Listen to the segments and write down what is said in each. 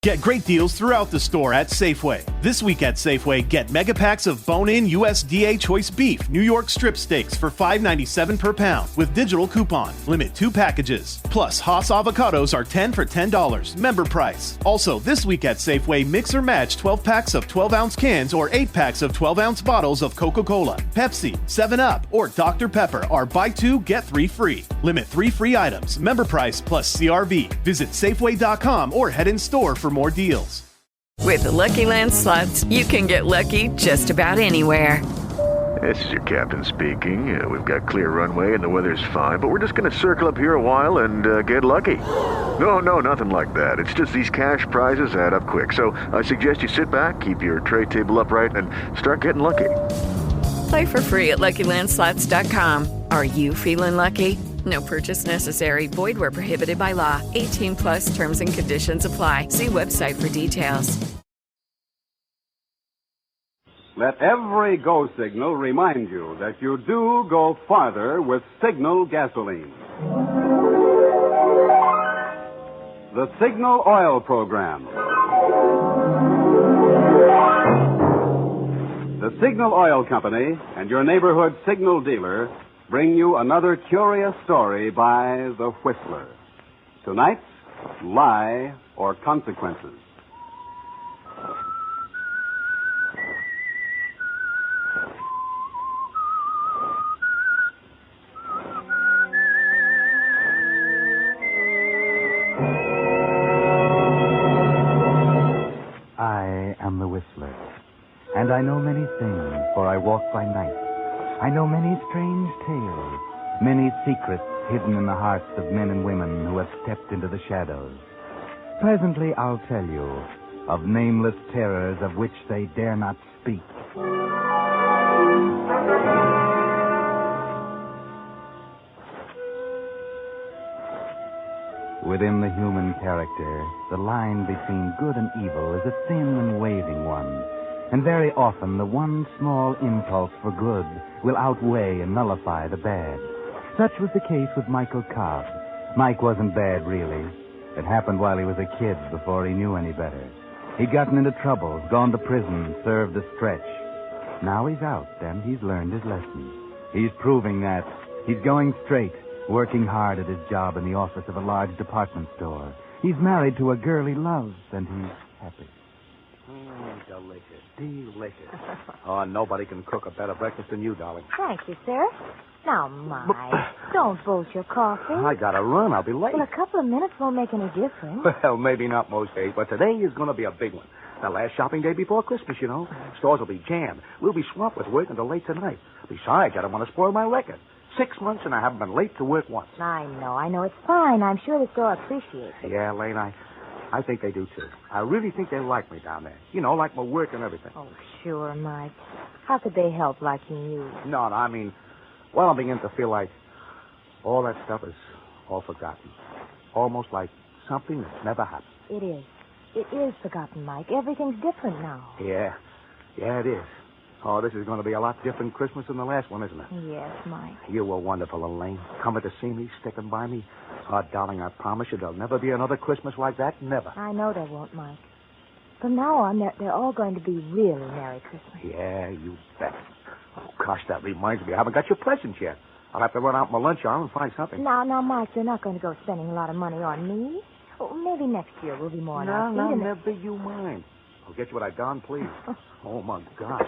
Get great deals throughout the store at Safeway. This week at Safeway, get mega packs of bone-in USDA choice beef New York strip steaks for $5.97 per pound with digital coupon. Limit 2 packages. Plus, Haas avocados are 10 for $10. Member price. Also, this week at Safeway, mix or match 12 packs of 12-ounce cans or 8 packs of 12-ounce bottles of Coca-Cola, Pepsi, 7-Up, or Dr. Pepper are buy 2, get 3 free. Limit 3 free items. Member price plus CRV. Visit Safeway.com or head in store for more deals. With the Lucky Land Slots, you can get lucky just about anywhere. This is your captain speaking. We've got clear runway and the weather's fine, but we're just going to circle up here a while and get lucky. No, nothing like that. It's just these cash prizes add up quick. So I suggest you sit back, keep your tray table upright, and start getting lucky. Play for free at LuckyLandSlots.com. Are you feeling lucky? No purchase necessary. Void where prohibited by law. 18 plus terms and conditions apply. See website for details. Let every go signal remind you that you do go farther with Signal gasoline. The Signal Oil Program. The Signal Oil Company and your neighborhood Signal dealer bring you another curious story by The Whistler. Tonight's Lie or Consequences. I am the Whistler, and I know many things, for I walk by night. I know many strange tales, many secrets hidden in the hearts of men and women who have stepped into the shadows. Presently I'll tell you of nameless terrors of which they dare not speak. Within the human character, the line between good and evil is a thin and waving one. And very often, the one small impulse for good will outweigh and nullify the bad. Such was the case with Michael Cobb. Mike wasn't bad, really. It happened while he was a kid before he knew any better. He'd gotten into trouble, gone to prison, served a stretch. Now he's out, and he's learned his lesson. He's proving that. He's going straight, working hard at his job in the office of a large department store. He's married to a girl he loves, and he's happy. Delicious. Oh, nobody can cook a better breakfast than you, darling. Thank you, sir. Now, Mike, don't bolt your coffee. I gotta run. I'll be late. Well, a couple of minutes won't make any difference. Well, maybe not most days, but today is going to be a big one. The last shopping day before Christmas, you know. Stores will be jammed. We'll be swamped with work until late tonight. Besides, I don't want to spoil my record. 6 months and I haven't been late to work once. I know. It's fine. I'm sure the store appreciates it. Yeah, Lane, I think they do, too. I really think they like me down there. You know, like my work and everything. Oh, sure, Mike. How could they help liking you? No, I mean, well, I'm beginning to feel like all that stuff is all forgotten. Almost like something that's never happened. It is. It is forgotten, Mike. Everything's different now. Yeah, it is. Oh, this is going to be a lot different Christmas than the last one, isn't it? Yes, Mike. You were wonderful, Elaine. Coming to see me, sticking by me. Oh, darling, I promise you there'll never be another Christmas like that. Never. I know there won't, Mike. From now on, they're all going to be really Merry Christmas. Yeah, you bet. Oh, gosh, that reminds me. I haven't got your presents yet. I'll have to run out my lunch hour and find something. Now, Mike, you're not going to go spending a lot of money on me. Oh, maybe next year we'll be more on our feet. No, never you mind. I'll get you what I've done, please. Oh, my gosh.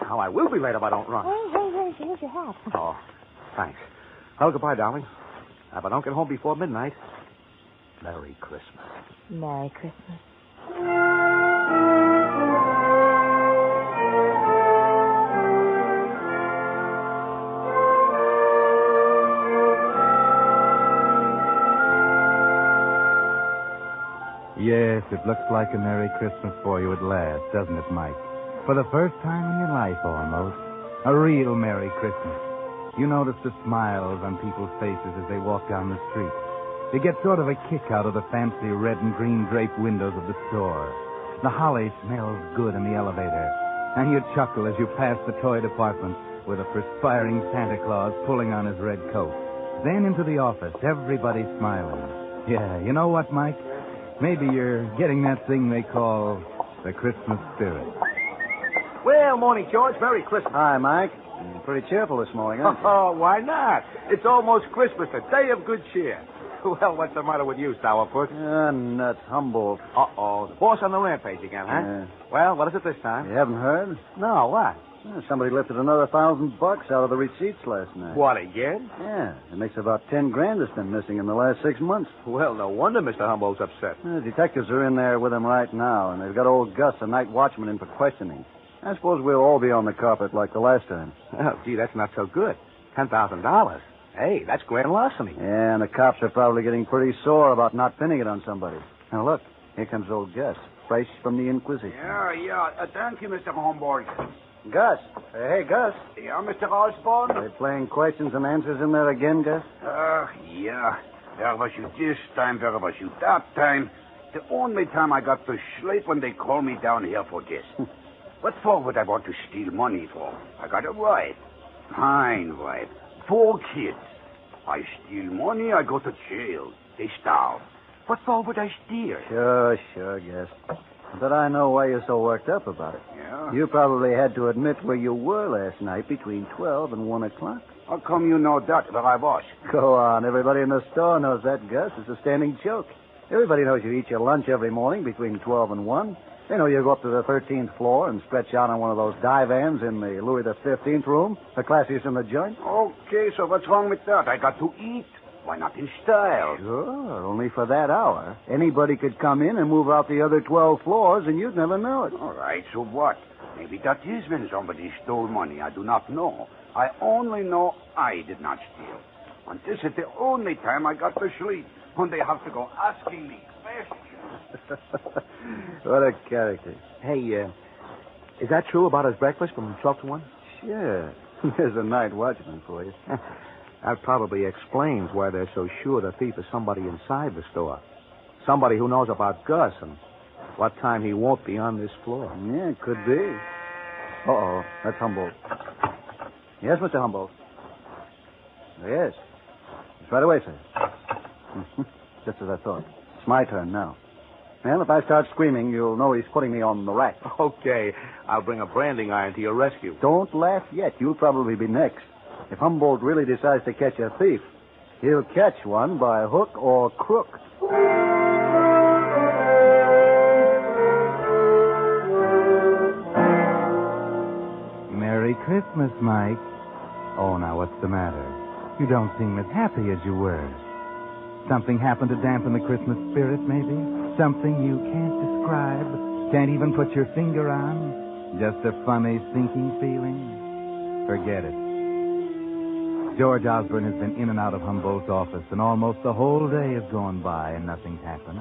Now, I will be late if I don't run. Hey, here's your hat. Oh, thanks. Well, goodbye, darling. If I don't get home before midnight, Merry Christmas. Merry Christmas. Yes, it looks like a Merry Christmas for you at last, doesn't it, Mike? For the first time in your life, almost. A real Merry Christmas. You notice the smiles on people's faces as they walk down the street. You get sort of a kick out of the fancy red and green draped windows of the store. The holly smells good in the elevator. And you chuckle as you pass the toy department with a perspiring Santa Claus pulling on his red coat. Then into the office, everybody smiling. Yeah, you know what, Mike? Maybe you're getting that thing they call the Christmas spirit. Well, morning, George. Merry Christmas. Hi, Mike. You're pretty cheerful this morning, aren't you? Oh, why not? It's almost Christmas, a day of good cheer. Well, what's the matter with you, Sourpuss? Nuts. Humboldt. Uh-oh. The boss on the rampage again, huh? Yeah. Well, what is it this time? You haven't heard? No, what? Somebody lifted another $1,000 out of the receipts last night. What, again? Yeah. It makes about 10 grand that's been missing in the last 6 months. Well, no wonder Mr. Humboldt's upset. The detectives are in there with him right now, and they've got old Gus, the night watchman, in for questioning. I suppose we'll all be on the carpet like the last time. Oh, gee, that's not so good. $10,000. Hey, that's grand larceny. Yeah, and the cops are probably getting pretty sore about not pinning it on somebody. Now, look, here comes old Gus, fresh from the Inquisition. Yeah. Thank you, Mr. Humboldt. Gus. Hey, Gus. Yeah, Mr. Osborne? Are they playing questions and answers in there again, Gus? Yeah. Where was you this time? Where was you that time? The only time I got to sleep when they called me down here for this. What for would I want to steal money for? I got a wife. Fine wife. 4 kids. I steal money, I go to jail. They starve. What for would I steal? Sure, Gus. But I know why you're so worked up about it. Yeah? You probably had to admit where you were last night between 12 and 1 o'clock. How come you know that, where I was? Go on. Everybody in the store knows that, Gus. It's a standing joke. Everybody knows you eat your lunch every morning between 12 and 1. They know you go up to the 13th floor and stretch out on one of those divans in the Louis XV room, the classiest in the joint. Okay, so what's wrong with that? I got to eat. Why not in style? Sure, only for that hour. Anybody could come in and move out the other 12 floors, and you'd never know it. All right, so what? Maybe that is when somebody stole money. I do not know. I only know I did not steal. And this is the only time I got to sleep, when they have to go asking me questions. What a character. Hey, is that true about his breakfast from 12 to 1? Sure. There's a night watchman for you. That probably explains why they're so sure the thief is somebody inside the store. Somebody who knows about Gus and what time he won't be on this floor. Yeah, it could be. Uh-oh, that's Humboldt. Yes, Mr. Humboldt. Yes. It's right away, sir. Just as I thought. It's my turn now. Well, if I start screaming, you'll know he's putting me on the rack. Okay, I'll bring a branding iron to your rescue. Don't laugh yet. You'll probably be next. If Humboldt really decides to catch a thief, he'll catch one by hook or crook. Merry Christmas, Mike. Oh, now, what's the matter? You don't seem as happy as you were. Something happened to dampen the Christmas spirit, maybe? Something you can't describe, can't even put your finger on? Just a funny, sinking feeling? Forget it. George Osborne has been in and out of Humboldt's office, and almost the whole day has gone by and nothing's happened.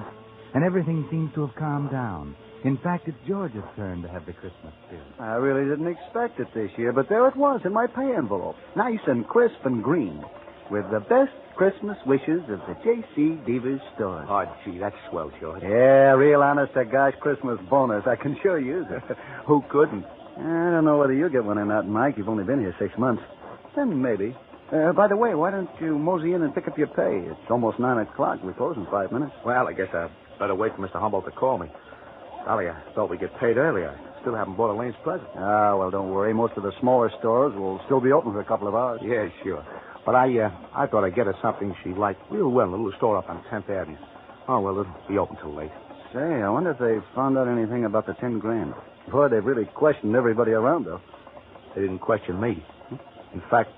And everything seems to have calmed down. In fact, it's George's turn to have the Christmas spirit. I really didn't expect it this year, but there it was in my pay envelope. Nice and crisp and green. With the best Christmas wishes of the J.C. Devers store. Oh, gee, that's swell, George. Yeah, real honest-to-gosh Christmas bonus. I can sure use it. Who couldn't? I don't know whether you'll get one or not, Mike. You've only been here 6 months. Then maybe. By the way, why don't you mosey in and pick up your pay? It's almost 9 o'clock. We close in 5 minutes. Well, I guess I'd better wait for Mr. Humboldt to call me. Golly, I thought we'd get paid earlier. I still haven't bought Elaine's present. Ah, well, don't worry. Most of the smaller stores will still be open for a couple of hours. Yeah, sure. But I thought I'd get her something she liked real well in a little store up on 10th Avenue. Oh, well, it'll be open till late. Say, I wonder if they found out anything about the 10 grand. Boy, they've really questioned everybody around, though. They didn't question me. In fact,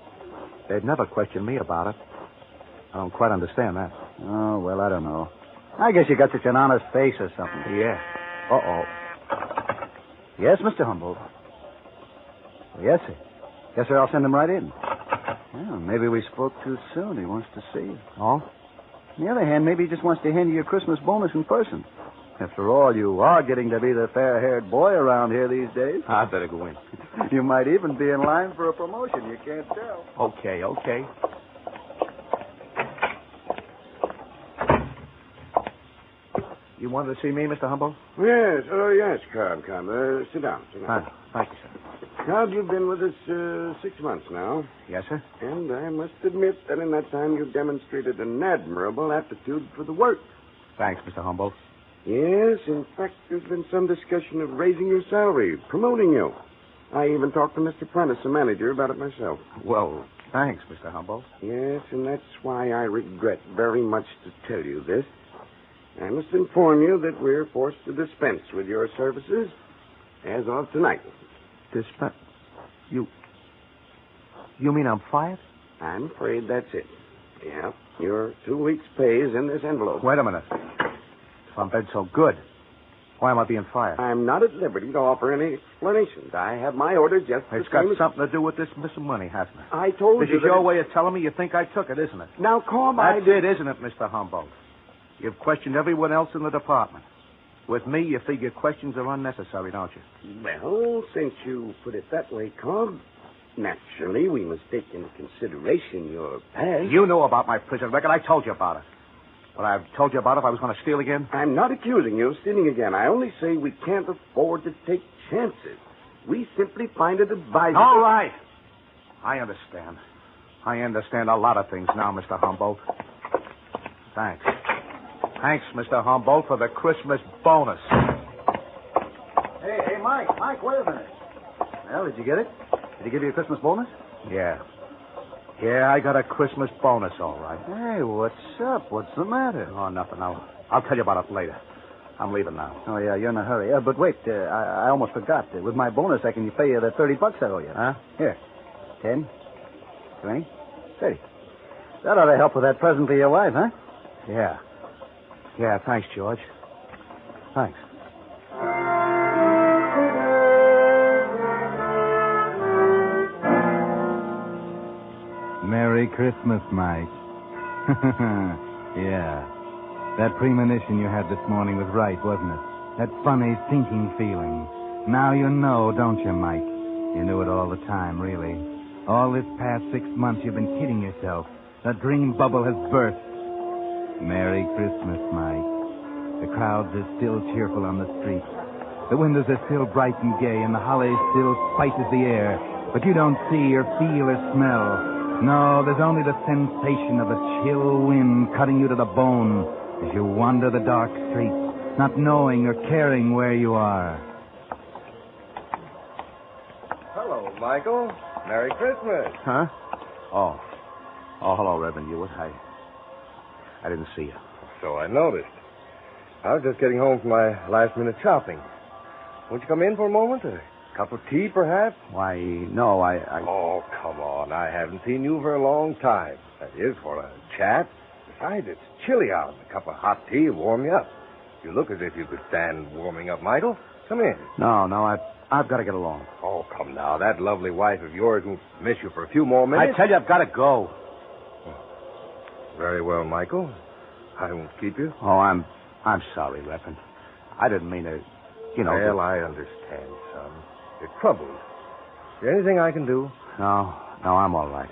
they've never questioned me about it. I don't quite understand that. Oh, well, I don't know. I guess you got such an honest face or something. Yeah. Uh-oh. Yes, Mr. Humboldt. Yes, sir. Yes, sir, I'll send him right in. Well, maybe we spoke too soon. He wants to see you. Oh? On the other hand, maybe he just wants to hand you your Christmas bonus in person. After all, you are getting to be the fair-haired boy around here these days. I'd better go in. You might even be in line for a promotion. You can't tell. Okay. You wanted to see me, Mr. Humboldt? Yes, yes, come. Sit down. Hi. Thank you, sir. Carl, you've been with us 6 months now. Yes, sir? And I must admit that in that time you've demonstrated an admirable aptitude for the work. Thanks, Mr. Humboldt. Yes, in fact, there's been some discussion of raising your salary, promoting you. I even talked to Mr. Prentice, the manager, about it myself. Well, thanks, Mr. Humboldt. Yes, and that's why I regret very much to tell you this. I must inform you that we're forced to dispense with your services as of tonight. Dispense? You mean I'm fired? I'm afraid that's it. Yeah, your 2 weeks' pay is in this envelope. Wait a minute. If I'm been so good, why am I being fired? I'm not at liberty to offer any explanations. I have my order just the It's got same as... something to do with this missing money, hasn't it? I told This you is that your it- way of telling me you think I took it, isn't it? Now, Cobb, That's it, isn't it, Mr. Humboldt? You've questioned everyone else in the department. With me, you figure questions are unnecessary, don't you? Well, since you put it that way, Cobb, naturally we must take into consideration your past. You know about my prison record. I told you about it. But I've told you about it if I was going to steal again. I'm not accusing you of stealing again. I only say we can't afford to take chances. We simply find it advisable. All right. I understand. I understand a lot of things now, Mr. Humboldt. Thanks. Thanks, Mr. Humboldt, for the Christmas bonus. Hey, Mike, wait a minute. Well, did you get it? Did he give you a Christmas bonus? Yeah. Yeah, I got a Christmas bonus, all right. Hey, what's up? What's the matter? Oh, nothing. I'll tell you about it later. I'm leaving now. Oh, yeah, you're in a hurry. But wait, I almost forgot. With my bonus, I can pay you the $30 I owe you. Huh? Here. 10, 20, 30. That ought to help with that present for your wife, huh? Yeah. Yeah, thanks, George. Thanks. Merry Christmas, Mike. Yeah. That premonition you had this morning was right, wasn't it? That funny, sinking feeling. Now you know, don't you, Mike? You knew it all the time, really. All this past 6 months you've been kidding yourself. The dream bubble has burst. Merry Christmas, Mike. The crowds are still cheerful on the streets. The windows are still bright and gay, and the holly still spices the air. But you don't see or feel or smell. No, there's only the sensation of a chill wind cutting you to the bone as you wander the dark streets, not knowing or caring where you are. Hello, Michael. Merry Christmas. Huh? Oh, hello, Reverend Hewitt. I didn't see you. So I noticed. I was just getting home from my last-minute shopping. Won't you come in for a moment? A cup of tea, perhaps? Why, no, I... Oh, come on. I haven't seen you for a long time. That is, for a chat. Besides, it's chilly out. A cup of hot tea will warm you up. You look as if you could stand warming up, Michael. Come in. No, I've got to get along. Oh, come now. That lovely wife of yours will miss you for a few more minutes. I tell you, I've got to go. Very well, Michael. I won't keep you. Oh, I'm sorry, Reverend. I didn't mean to, Well, I understand, son. You're troubled. Is there anything I can do? No, I'm all right.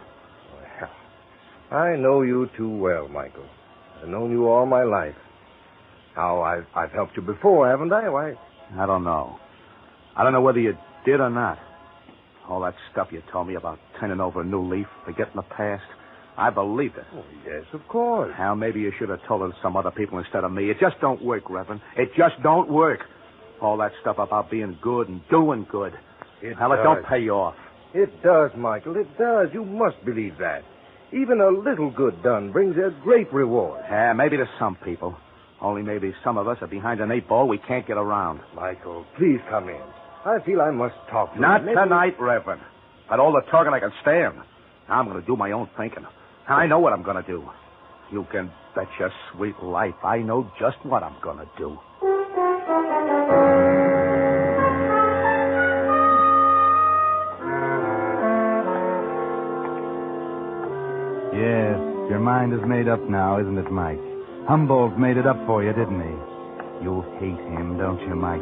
Well, I know you too well, Michael. I've known you all my life. How I've helped you before, haven't I? Why? I don't know. I don't know whether you did or not. All that stuff you told me about turning over a new leaf, forgetting the past, I believed it. Oh, yes, of course. Hal, maybe you should have told it to some other people instead of me. It just don't work, Reverend. It just don't work. All that stuff about being good and doing good. Hal, it don't pay you off. It does, Michael. It does. You must believe that. Even a little good done brings a great reward. Yeah, maybe to some people. Only maybe some of us are behind an 8-ball we can't get around. Michael, please come in. I feel I must talk to you. Not tonight, Reverend. But all the talking I can stand. I'm going to do my own thinking. I know what I'm going to do. You can bet your sweet life I know just what I'm going to do. Yes, your mind is made up now, isn't it, Mike? Humboldt made it up for you, didn't he? You hate him, don't you, Mike?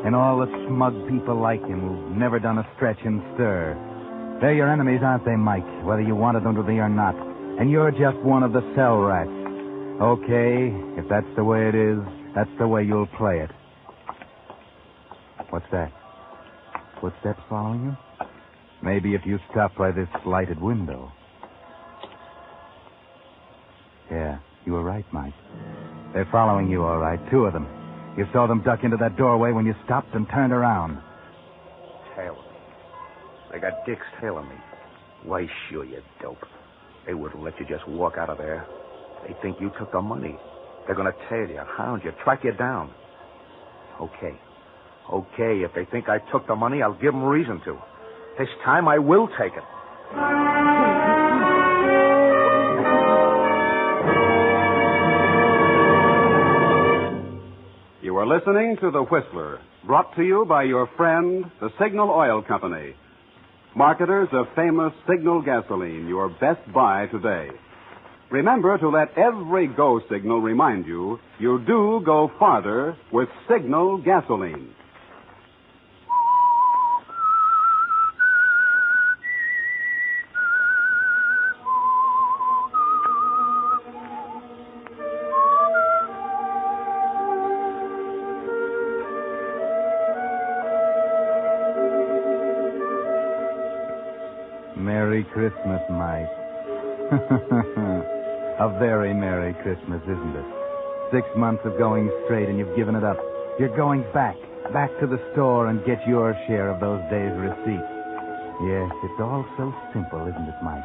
And all the smug people like him who've never done a stretch and stir. They're your enemies, aren't they, Mike? Whether you wanted them to be or not. And you're just one of the cell rats. Okay, if that's the way it is, that's the way you'll play it. What's that? Footsteps following you? Maybe if you stop by this lighted window. Yeah, you were right, Mike. They're following you, all right, 2 of them. You saw them duck into that doorway when you stopped and turned around. Tailing me. They got Dick's tailing me. Why, sure, you dope. They wouldn't let you just walk out of there. They think you took the money. They're going to tail you, hound you, track you down. Okay, if they think I took the money, I'll give them reason to. This time I will take it. You are listening to The Whistler, brought to you by your friend, the Signal Oil Company. Marketers of famous Signal gasoline, your best buy today. Remember to let every go signal remind you do go farther with Signal gasoline. Merry Christmas, Mike. A very Merry Christmas, isn't it? 6 months of going straight and you've given it up. You're going back to the store and get your share of those days' receipts. Yes, it's all so simple, isn't it, Mike?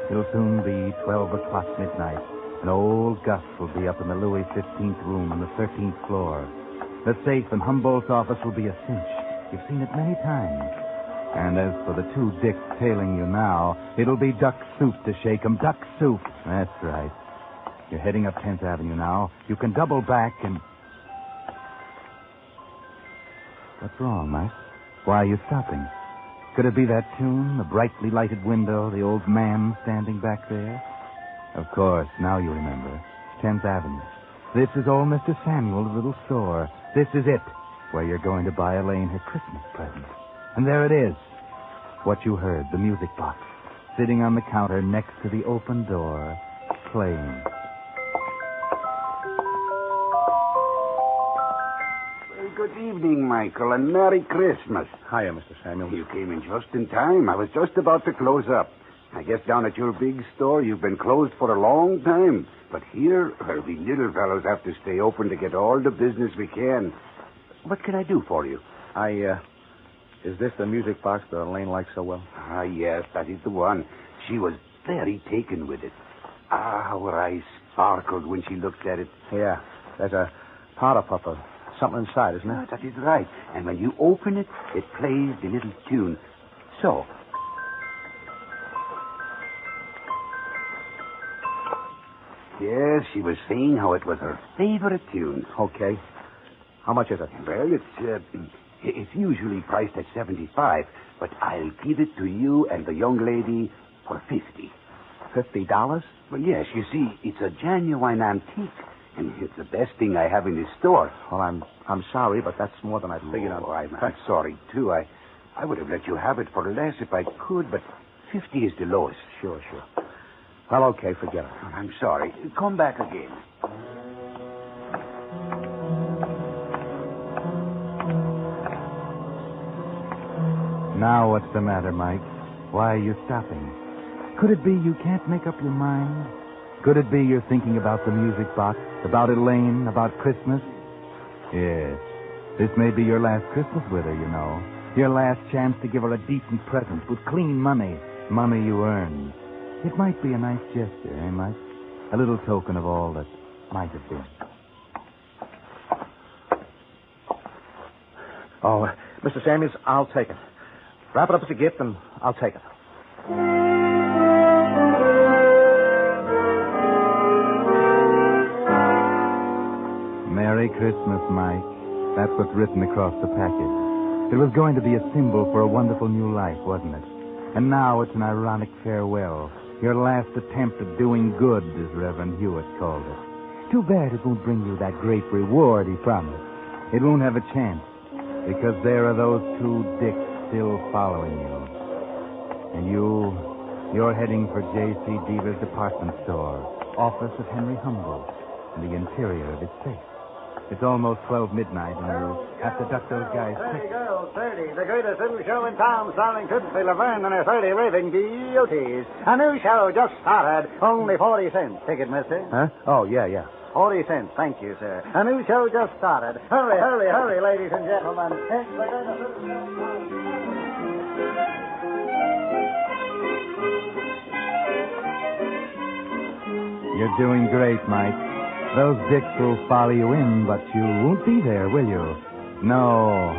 It'll soon be 12 o'clock midnight, and old Gus will be up in the Louis 15th room on the 13th floor. The safe in Humboldt's office will be a cinch. You've seen it many times. And as for the two dicks tailing you now, it'll be duck soup to shake 'em. Duck soup. That's right. You're heading up 10th Avenue now. You can double back and... What's wrong, Mike? Why are you stopping? Could it be that tune, the brightly lighted window, the old man standing back there? Of course, now you remember. 10th Avenue. This is old Mr. Samuel's little store. This is it, where you're going to buy Elaine her Christmas present. And there it is. What you heard, the music box, sitting on the counter next to the open door, playing. Well, good evening, Michael, and Merry Christmas. Hiya, Mr. Samuel. You came in just in time. I was just about to close up. I guess down at your big store you've been closed for a long time. But here, well, we little fellows have to stay open to get all the business we can. What can I do for you? Is this the music box that Elaine likes so well? Ah, yes, that is the one. She was very taken with it. Ah, her eyes sparkled when she looked at it. Yeah, there's a powder puff of something inside, isn't Ah, it? that is right. And when you open it, it plays the little tune. So. Yes, she was saying how it was her favorite tune. Okay. How much is it? Well, it's usually priced at $75, but I'll give it to you and the young lady for $50. $50? Well, yes, you see, it's a genuine antique, and it's the best thing I have in this store. Well, I'm sorry, but that's more than I figured on. I'm sorry, too. I would have let you have it for less if I could, but 50 is the lowest. Sure. Well, okay, forget it. I'm sorry. Come back again. Now what's the matter, Mike? Why are you stopping? Could it be you can't make up your mind? Could it be you're thinking about the music box, about Elaine, about Christmas? Yes. This may be your last Christmas with her, you know. Your last chance to give her a decent present with clean money. Money you earned. It might be a nice gesture, eh, Mike? A little token of all that might have been. Oh, Mr. Samuels, I'll take it. Wrap it up as a gift, and I'll take it. Merry Christmas, Mike. That's what's written across the package. It was going to be a symbol for a wonderful new life, wasn't it? And now it's an ironic farewell. Your last attempt at doing good, as Reverend Hewitt called it. Too bad it won't bring you that great reward he promised. It won't have a chance, because there are those two dicks still following you. And you're heading for J.C. Deaver's department store, office of Henry Humboldt, and the interior of his safe. It's almost 12 midnight, and you have to duck those guys quick. 30 girls, 30. The greatest little show in town, starring Tootsie Laverne and her 30 raving beauties. A new show just started. Only 40 cents. Ticket, mister. Huh? Oh, yeah. 40 cents. Thank you, sir. A new show just started. Hurry, hurry, hurry, ladies and gentlemen. You're doing great, Mike. Those dicks will follow you in, but you won't be there, will you? No.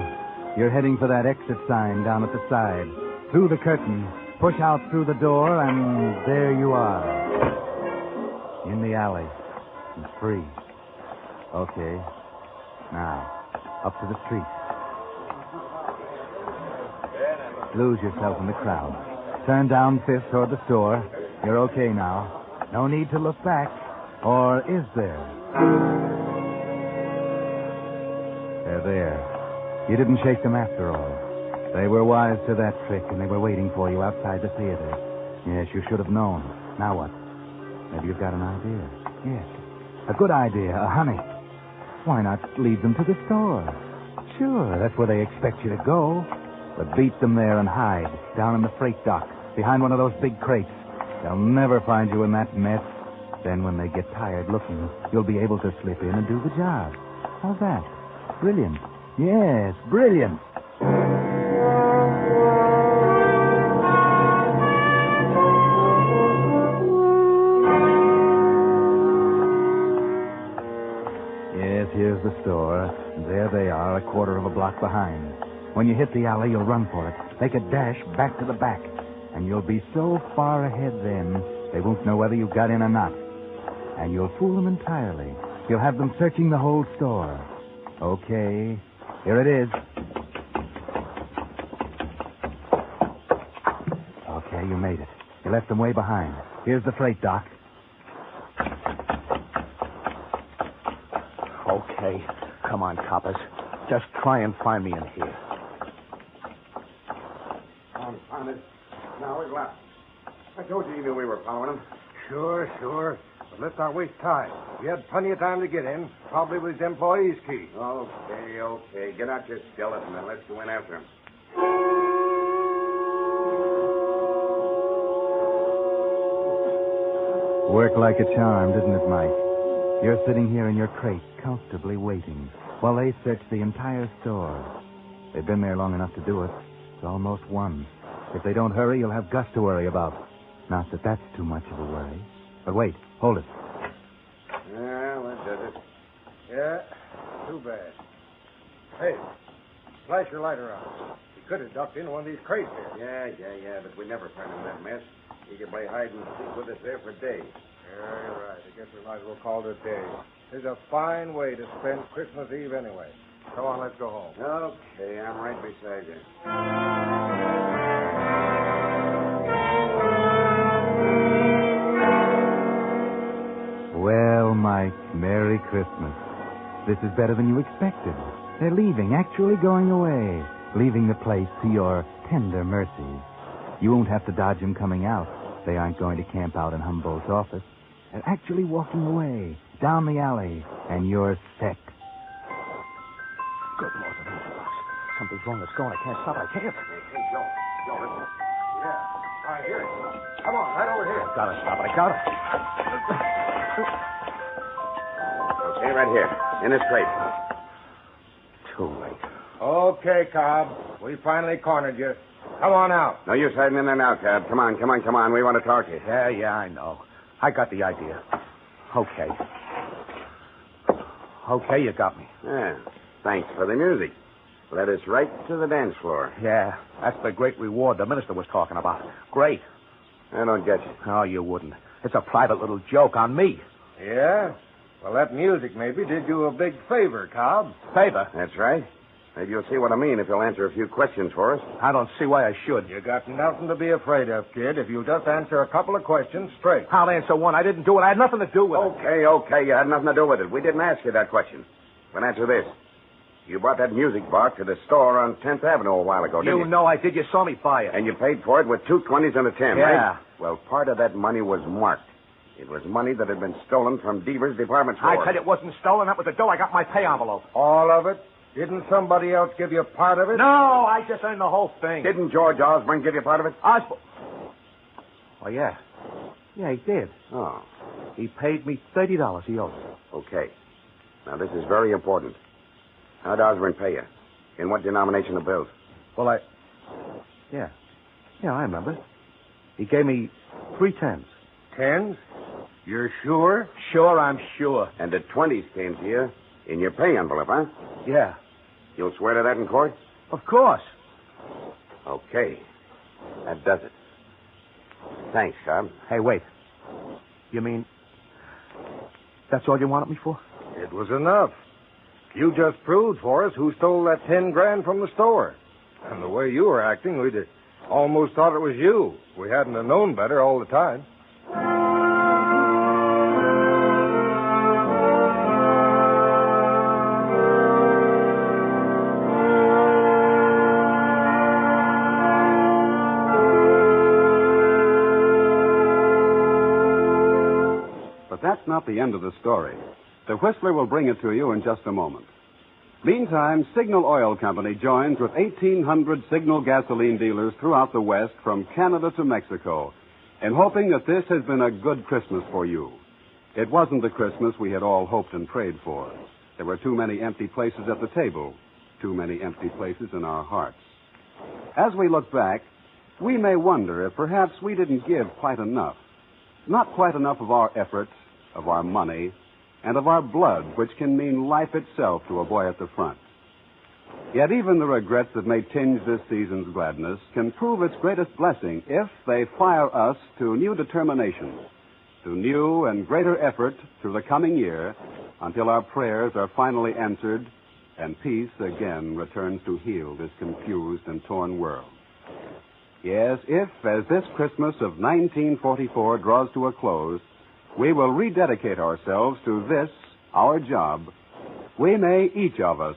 You're heading for that exit sign down at the side. Through the curtain. Push out through the door, and there you are. In the alley. And free. Okay. Now, up to the street. Lose yourself in the crowd. Turn down Fifth toward the store. You're okay now. No need to look back. Or is there? They're there. You didn't shake them after all. They were wise to that trick, and they were waiting for you outside the theater. Yes, you should have known. Now what? Maybe you've got an idea. Yes. A good idea. A honey. Why not lead them to the store? Sure, that's where they expect you to go. But beat them there and hide, down in the freight dock, behind one of those big crates. They'll never find you in that mess. Then when they get tired looking, you'll be able to slip in and do the job. How's that? Brilliant. Yes, brilliant. Yes, here's the store. There they are, a quarter of a block behind. When you hit the alley, you'll run for it. Make a dash back to the back. And you'll be so far ahead then, they won't know whether you got in or not. And you'll fool them entirely. You'll have them searching the whole store. Okay, here it is. Okay, you made it. You left them way behind. Here's the freight dock. Okay. Come on, coppers. Just try and find me in here. Found it. Now we're left. I told you we were following him. Sure. But let's not waste time. We had plenty of time to get in. Probably with the employee's key. Okay. Get out your skeleton and let's go in after him. Worked like a charm, didn't it, Mike? You're sitting here in your crate, comfortably waiting, while they search the entire store. They've been there long enough to do it. It's almost 1. If they don't hurry, you'll have Gus to worry about. Not that that's too much of a worry. But wait, hold it. Yeah, that does it. Yeah, too bad. Hey, flash your lighter on. He could have ducked into one of these crates here. Yeah, but we never found him in that mess. He could play hide and seek with us there for days. Yeah, you're right. I guess we might as well call it a day. It's a fine way to spend Christmas Eve anyway. Come on, let's go home. Okay, I'm right beside you. Well, Mike, Merry Christmas. This is better than you expected. They're leaving, actually going away, leaving the place to your tender mercies. You won't have to dodge them coming out. They aren't going to camp out in Humboldt's office. They're actually walking away, down the alley, and you're set. Good Lord, the music box. Something's wrong with Score. I can't stop. I can't. Hey, Joe, listen. Yeah, I hear it. Come on, right over here. I've got to stop it. I got to. Okay, right here, in this crate. Too late. Okay, Cobb. We finally cornered you. Come on out. No use hiding in there now, Cab. Come on. We want to talk to you. Yeah, I know. I got the idea. Okay, you got me. Yeah, thanks for the music. Led us right to the dance floor. Yeah, that's the great reward the minister was talking about. Great. I don't get you. Oh, you wouldn't. It's a private little joke on me. Yeah? Well, that music maybe did you a big favor, Cobb. Favor? That's right. Maybe you'll see what I mean if you'll answer a few questions for us. I don't see why I should. You got nothing to be afraid of, kid, if you just answer a couple of questions straight. I'll answer one. I didn't do it. I had nothing to do with it. Okay. You had nothing to do with it. We didn't ask you that question. But answer this. You brought that music box to the store on 10th Avenue a while ago, didn't you? You know I did. You saw me buy it. And you paid for it with 2 20s and a 10, yeah. right? Well, part of that money was marked. It was money that had been stolen from Deaver's department store. I said it wasn't stolen. That was the dough. I got my pay envelope. All of it? Didn't somebody else give you part of it? No, I just earned the whole thing. Didn't George Osborne give you part of it? Osborne? Oh, yeah. Yeah, he did. Oh, He paid me $30 he owes. okay. Now, this is very important. How'd Osborne pay you? In what denomination of bills? Well, Yeah, I remember. He gave me 3 tens. Tens? You're sure? Sure, I'm sure. And the 20s came to you in your pay envelope, huh? Yeah, You'll swear to that in court? of course. Okay. That does it. Thanks, Cobb. Hey, wait. You mean that's all you wanted me for? It was enough. You just proved for us who stole that 10 grand from the store. And the way you were acting, we'd almost thought it was you. We hadn't have known better all the time. But that's not the end of the story. The Whistler will bring it to you in just a moment. Meantime, Signal Oil Company joins with 1,800 Signal gasoline dealers throughout the West from Canada to Mexico in hoping that this has been a good Christmas for you. It wasn't the Christmas we had all hoped and prayed for. There were too many empty places at the table, too many empty places in our hearts. As we look back, we may wonder if perhaps we didn't give quite enough. Not quite enough of our efforts, of our money, and of our blood, which can mean life itself to a boy at the front. Yet even the regrets that may tinge this season's gladness can prove its greatest blessing if they fire us to new determination, to new and greater effort through the coming year until our prayers are finally answered and peace again returns to heal this confused and torn world. Yes, if, as this Christmas of 1944 draws to a close, we will rededicate ourselves to this, our job, we may, each of us,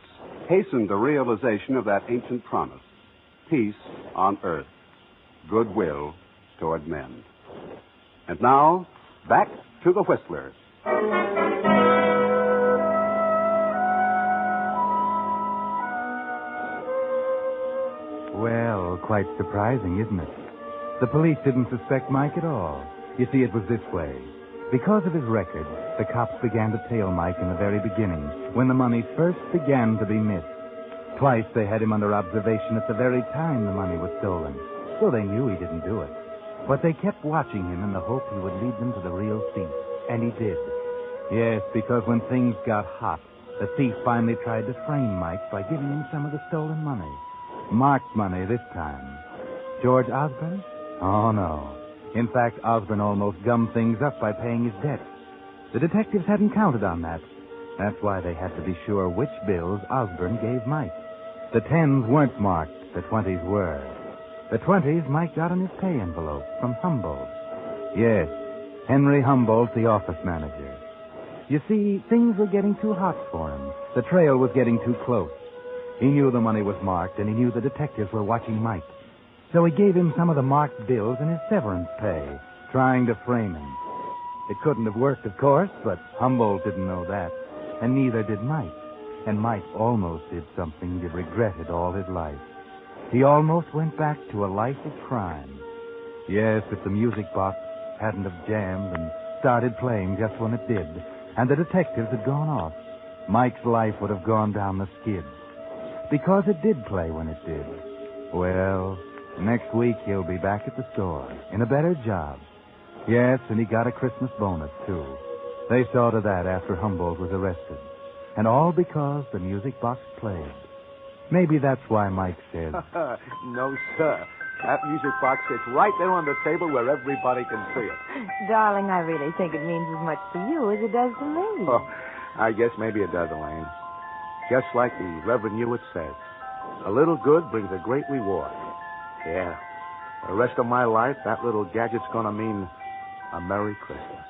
hasten the realization of that ancient promise, peace on earth, goodwill toward men. And now, back to the Whistler. Well, quite surprising, isn't it? The police didn't suspect Mike at all. You see, it was this way. Because of his record, the cops began to tail Mike in the very beginning, when the money first began to be missed. Twice they had him under observation at the very time the money was stolen, so they knew he didn't do it. But they kept watching him in the hope he would lead them to the real thief, and he did. Yes, because when things got hot, the thief finally tried to frame Mike by giving him some of the stolen money. Marked money this time. George Osborne? Oh, no. In fact, Osborne almost gummed things up by paying his debts. The detectives hadn't counted on that. That's why they had to be sure which bills Osborne gave Mike. The 10s weren't marked. The 20s were. The 20s Mike got in his pay envelope from Humboldt. Yes, Henry Humboldt, the office manager. You see, things were getting too hot for him. The trail was getting too close. He knew the money was marked, and he knew the detectives were watching Mike. So he gave him some of the marked bills in his severance pay, trying to frame him. It couldn't have worked, of course, but Humboldt didn't know that, and neither did Mike. And Mike almost did something he regretted all his life. He almost went back to a life of crime. Yes, if the music box hadn't have jammed and started playing just when it did, and the detectives had gone off, Mike's life would have gone down the skids. Because it did play when it did. Well, next week he'll be back at the store in a better job. Yes, and he got a Christmas bonus, too. They saw to that after Humboldt was arrested. And all because the music box played. Maybe that's why Mike said... No, sir. That music box sits right there on the table where everybody can see it. Darling, I really think it means as much to you as it does to me. Oh, I guess maybe it does, Elaine. Just like the Reverend Hewitt says, a little good brings a great reward. Yeah. For the rest of my life, that little gadget's going to mean a Merry Christmas.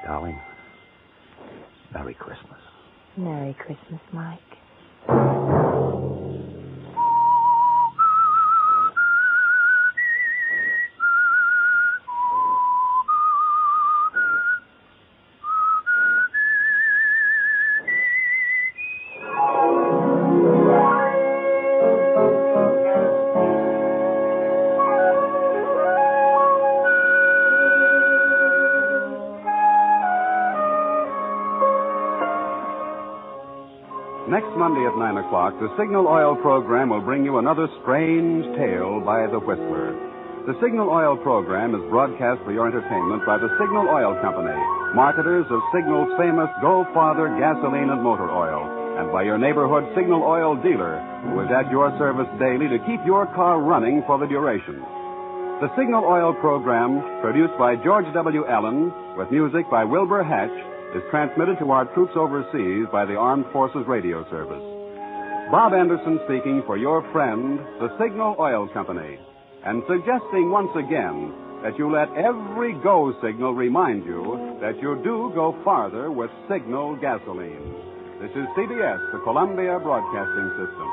Darling, Merry Christmas. Merry Christmas, Mike. Monday at 9 o'clock, the Signal Oil program will bring you another strange tale by the Whistler. The Signal Oil program is broadcast for your entertainment by the Signal Oil Company, marketers of Signal's famous Go Farther gasoline and motor oil, and by your neighborhood Signal Oil dealer, who is at your service daily to keep your car running for the duration. The Signal Oil program, produced by George W. Allen, with music by Wilbur Hatch, is transmitted to our troops overseas by the Armed Forces Radio Service. Bob Anderson speaking for your friend, the Signal Oil Company, and suggesting once again that you let every go signal remind you that you do go farther with Signal gasoline. This is CBS, the Columbia Broadcasting System.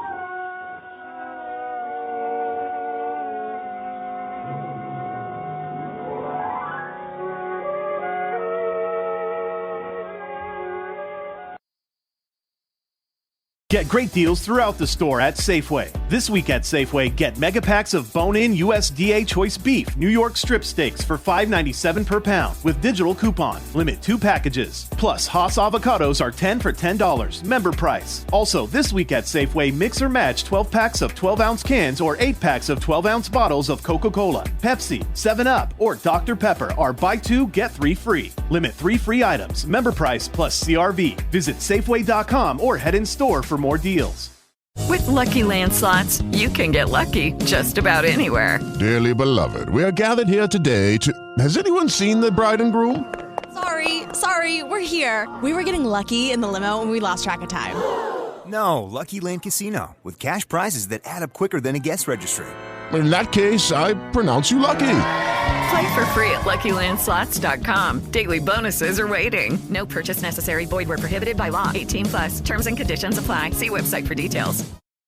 Get great deals throughout the store at Safeway. This week at Safeway, get mega packs of bone-in USDA choice beef New York strip steaks for $5.97 per pound with digital coupon. Limit 2 packages. Plus, Haas avocados are 10 for $10. Member price. Also, this week at Safeway, mix or match 12 packs of 12-ounce cans or 8 packs of 12-ounce bottles of Coca-Cola, Pepsi, 7-Up, or Dr. Pepper are buy 2, get 3 free. Limit 3 free items. Member price plus CRV. Visit Safeway.com or head in store for more deals. With Lucky Land Slots, you can get lucky just about anywhere. Dearly beloved, we are gathered here today to... Has anyone seen the bride and groom? Sorry, we're here. We were getting lucky in the limo and we lost track of time. No, Lucky Land Casino, with cash prizes that add up quicker than a guest registry. In that case, I pronounce you lucky. Play for free at LuckyLandSlots.com. Daily bonuses are waiting. No purchase necessary. Void where prohibited by law. 18+. Terms and conditions apply. See website for details.